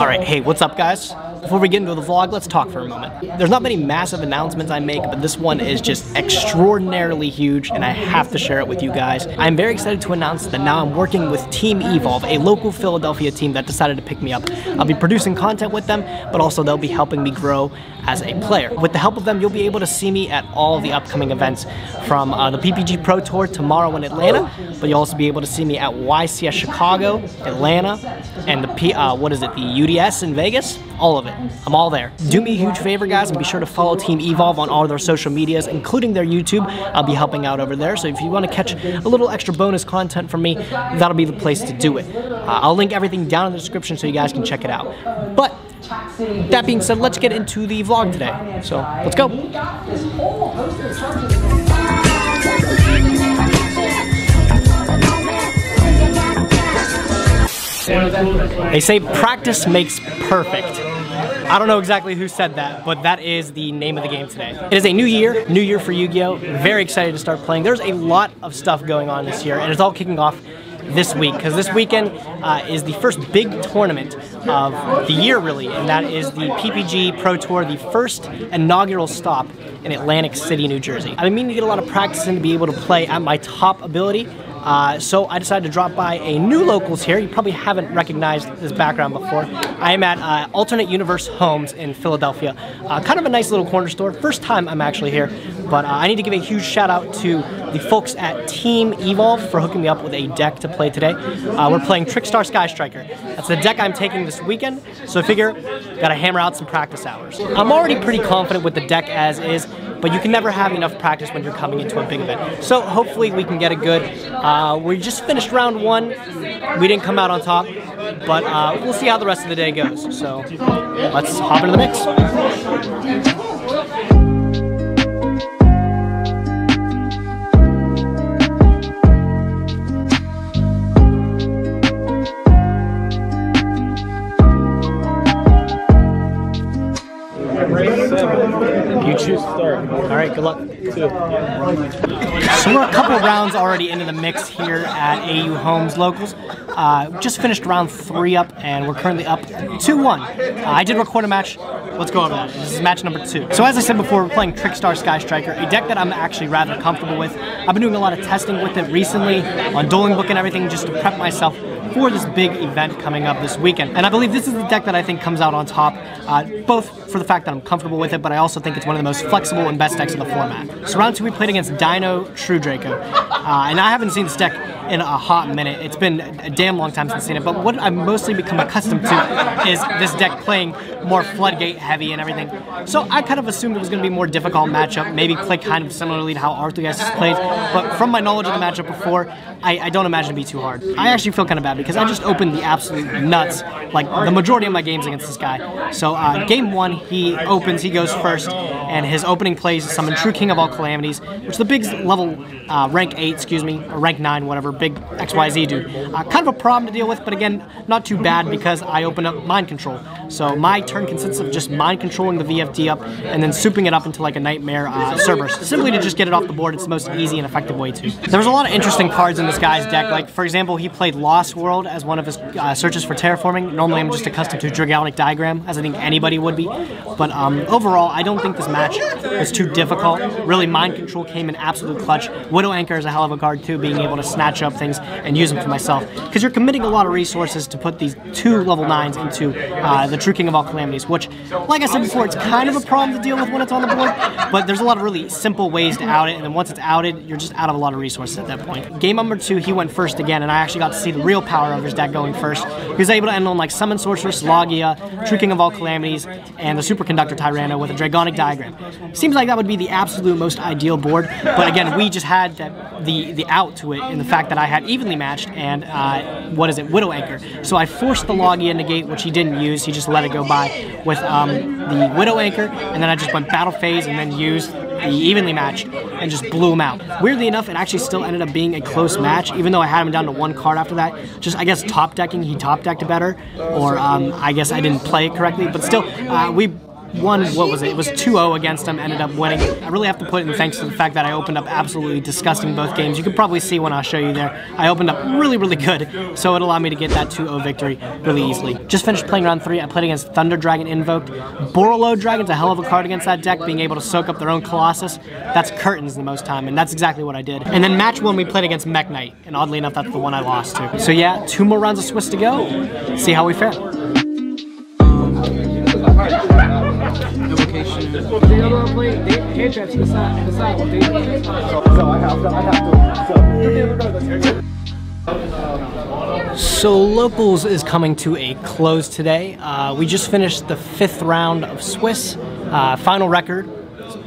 Alright, hey, what's up guys? Before we get into the vlog, let's talk for a moment. There's not many massive announcements I make, but this one is just extraordinarily huge, and I have to share it with you guys. I'm very excited to announce that now I'm working with Team Evolve, a local Philadelphia team that decided to pick me up. I'll be producing content with them, but also they'll be helping me grow as a player. With the help of them, you'll be able to see me at all the upcoming events, from the PPG Pro Tour tomorrow in Atlanta, but you'll also be able to see me at YCS Chicago, Atlanta, and the UDS in Vegas. All of it. I'm all there. Do me a huge favor, guys, and be sure to follow Team Evolve on all of their social medias, including their YouTube. I'll be helping out over there, so if you want to catch a little extra bonus content from me, that'll be the place to do it. I'll link everything down in the description so you guys can check it out. But that being said, let's get into the vlog today. So, let's go. They say practice makes perfect. I don't know exactly who said that, but that is the name of the game today. It is a new year for Yu-Gi-Oh! Very excited to start playing. There's a lot of stuff going on this year, and it's all kicking off this week, because this weekend is the first big tournament of the year, really, and that is the PPG Pro Tour, the first inaugural stop in Atlantic City, New Jersey. I've been meaning to get a lot of practice in to be able to play at my top ability. So I decided to drop by a new locals here. You probably haven't recognized this background before. I am at Alternate Universe Homes in Philadelphia. Kind of a nice little corner store. First time I'm actually here, but I need to give a huge shout out to the folks at Team Evolve for hooking me up with a deck to play today. We're playing Trickstar Sky Striker. That's the deck I'm taking this weekend, so I figure gotta hammer out some practice hours. I'm already pretty confident with the deck as is, but you can never have enough practice when you're coming into a big event. So hopefully we can get it good. We just finished round one. We didn't come out on top, but we'll see how the rest of the day goes. So let's hop into the mix. You choose start. Alright, good luck. So we're a couple rounds already into the mix here at AU Homes Locals. Just finished round 3 up, and we're currently up 2-1. I did record a match. Let's go over that. This is match number 2. So as I said before, we're playing Trickstar Sky Striker, a deck that I'm actually rather comfortable with. I've been doing a lot of testing with it recently on Dueling Book and everything, just to prep myself for this big event coming up this weekend. And I believe this is the deck that I think comes out on top, both for the fact that I'm comfortable with it, but I also think it's one of the most flexible and best decks in the format. So round 2 we played against Dino True Draco, and I haven't seen this deck in a hot minute. It's been a damn long time since I've seen it, but what I've mostly become accustomed to is this deck playing more floodgate heavy and everything. So I kind of assumed it was going to be a more difficult matchup, maybe play kind of similarly to how Arthur has played, but from my knowledge of the matchup before, I don't imagine it to be too hard. I actually feel kind of bad because I just opened the absolute nuts, like the majority of my games against this guy. So game 1, he opens, he goes first, and his opening plays summon True King of All Calamities, which the big level rank 8, excuse me, or rank 9, whatever, big XYZ dude. Kind of a problem to deal with, but again, not too bad because I open up Mind Control. So my turn consists of just mind controlling the VFD up and then souping it up into like a nightmare Cerberus, simply to just get it off the board. It's the most easy and effective way to. There was a lot of interesting cards in this guy's deck. Like, for example, he played Lost World as one of his searches for terraforming. Normally I'm just accustomed to Dragonic Diagram, as I think anybody would be. But overall, I don't think this match was too difficult. Really, Mind Control came in absolute clutch. Widow Anchor is a hell of a card too, being able to snatch up things and use them for myself. Because you're committing a lot of resources to put these 2 level 9s into the True King of All Calamities, which, like I said before, it's kind of a problem to deal with when it's on the board, but there's a lot of really simple ways to out it, and then once it's outed, you're just out of a lot of resources at that point. Game number 2, he went first again, and I actually got to see the real power of his deck going first. He was able to end on like Summon Sorceress, Laggia, True King of All Calamities, and the Superconductor Tyranno with a Dragonic Diagram. Seems like that would be the absolute most ideal board, but again, we just had the out to it in the fact that I had evenly matched and Widow Anchor. So I forced the Laggia negate, which he didn't use. He just let it go by with the Widow Anchor, and then I just went Battle Phase and then used the evenly matched and just blew him out. Weirdly enough, it actually still ended up being a close match, even though I had him down to 1 card after that. Just, I guess, top decking, he top decked it better, or I guess I didn't play it correctly, but still, we won, what was it? It was 2-0 against him, ended up winning. I really have to put it in thanks to the fact that I opened up absolutely disgusting both games. You can probably see when I'll show you there. I opened up really, really good, so it allowed me to get that 2-0 victory really easily. Just finished playing round 3. I played against Thunder Dragon Invoked. Borreload Dragon's a hell of a card against that deck, being able to soak up their own Colossus. That's curtains the most time, and that's exactly what I did. And then match 1, we played against Mech Knight, and oddly enough, that's the one I lost to. So yeah, 2 more rounds of Swiss to go. See how we fare. So Locals is coming to a close today. We just finished the 5th round of Swiss. Final record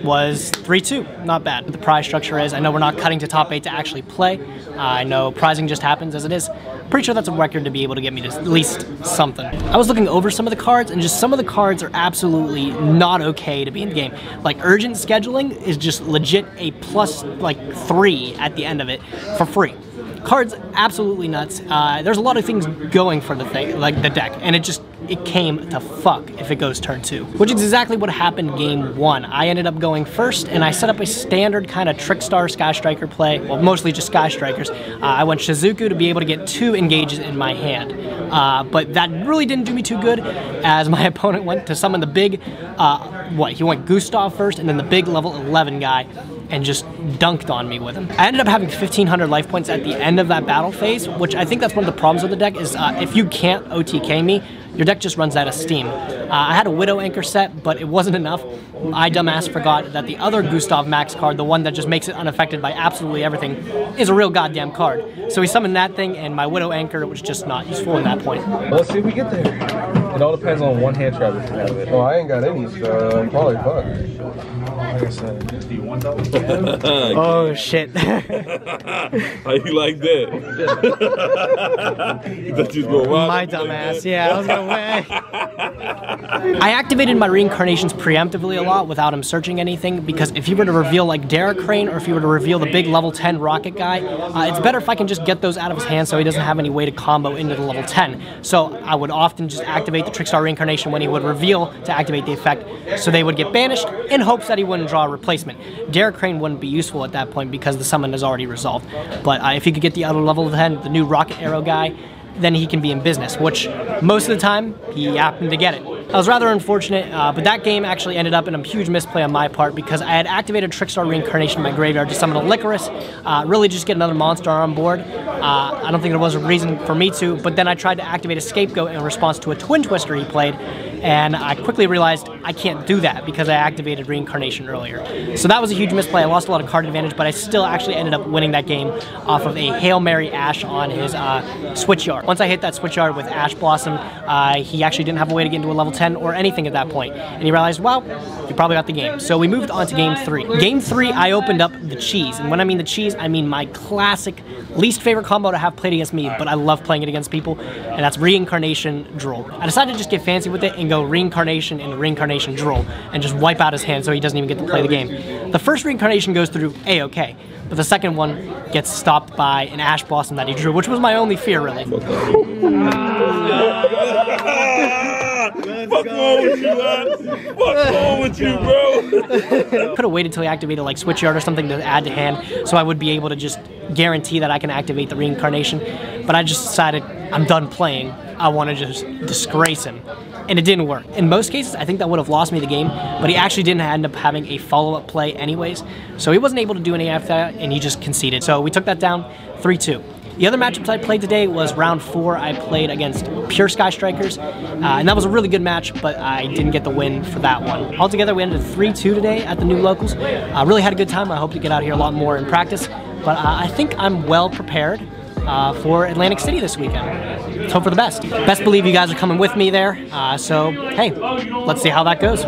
was 3-2, not bad. The prize structure is, I know we're not cutting to top 8 to actually play. I know prizing just happens as it is. Pretty sure that's a record to be able to get me to at least something. I was looking over some of the cards, and just some of the cards are absolutely not okay to be in the game. Like Urgent Scheduling is just legit a plus like 3 at the end of it for free. Cards absolutely nuts. There's a lot of things going for the thing, like the deck, and it came to fuck if it goes turn 2, which is exactly what happened game 1. I ended up going first, and I set up a standard kind of Trickstar Sky Striker play, well, mostly just Sky Strikers. I went Shizuku to be able to get 2 engages in my hand, but that really didn't do me too good, as my opponent went to summon the big, he went Gustav first, and then the big level 11 guy, and just dunked on me with him. I ended up having 1,500 life points at the end of that battle phase, which I think that's one of the problems with the deck, is if you can't OTK me, your deck just runs out of steam. I had a Widow Anchor set, but it wasn't enough. I dumbass forgot that the other Gustav Max card, the one that just makes it unaffected by absolutely everything, is a real goddamn card. So he summoned that thing, and my Widow Anchor was just not useful in that point. Let's see if we get there. It all depends on one hand trap if you have it. Well, I ain't got any, so I'm probably fucked. Like I said, do you want that? Oh shit. How you like that? You thought you was going wild? My dumbass, yeah, I was gonna win. I activated my Reincarnations preemptively a lot without him searching anything, because if he were to reveal like Crane, or if he were to reveal the big level 10 rocket guy, it's better if I can just get those out of his hand so he doesn't have any way to combo into the level 10. So I would often just activate the Trickstar Reincarnation when he would reveal to activate the effect, so they would get banished in hopes that he wouldn't draw a replacement. Crane wouldn't be useful at that point because the summon is already resolved. But if he could get the other level 10, the new Rocket Arrow guy, then he can be in business, which most of the time, he happened to get it. I was rather unfortunate, but that game actually ended up in a huge misplay on my part, because I had activated Trickstar Reincarnation in my graveyard to summon a Licorice, really just get another monster on board. I don't think there was a reason for me to, but then I tried to activate a Scapegoat in response to a Twin Twister he played, and I quickly realized I can't do that because I activated Reincarnation earlier. So that was a huge misplay. I lost a lot of card advantage, but I still actually ended up winning that game off of a Hail Mary Ash on his Switchyard. Once I hit that Switchyard with Ash Blossom, he actually didn't have a way to get into a level 10 or anything at that point. And he realized, well, he probably got the game. So we moved on to game 3. Game 3, I opened up the cheese. And when I mean the cheese, I mean my classic, least favorite combo to have played against me, but I love playing it against people, and that's Reincarnation Drool. I decided to just get fancy with it and go Reincarnation and Reincarnation Drool, and just wipe out his hand so he doesn't even get to play the game. The first Reincarnation goes through A-okay, but the second one gets stopped by an Ash Blossom that he drew, which was my only fear, really. What's wrong with you, man? What's wrong with you, bro? Could have waited till he activated like Switchyard or something to add to hand, so I would be able to just guarantee that I can activate the Reincarnation. But I just decided, I'm done playing. I want to just disgrace him. And it didn't work. In most cases, I think that would have lost me the game, but he actually didn't end up having a follow-up play anyways. So he wasn't able to do any after that, and he just conceded. So we took that down 3-2. The other matchups I played today was round 4. I played against Pure Sky Strikers, and that was a really good match, but I didn't get the win for that one. Altogether, we ended 3-2 today at the new Locals. Really had a good time. I hope to get out here a lot more in practice, but I think I'm well prepared for Atlantic City this weekend. Let's hope for the best. Best believe you guys are coming with me there, so hey, let's see how that goes.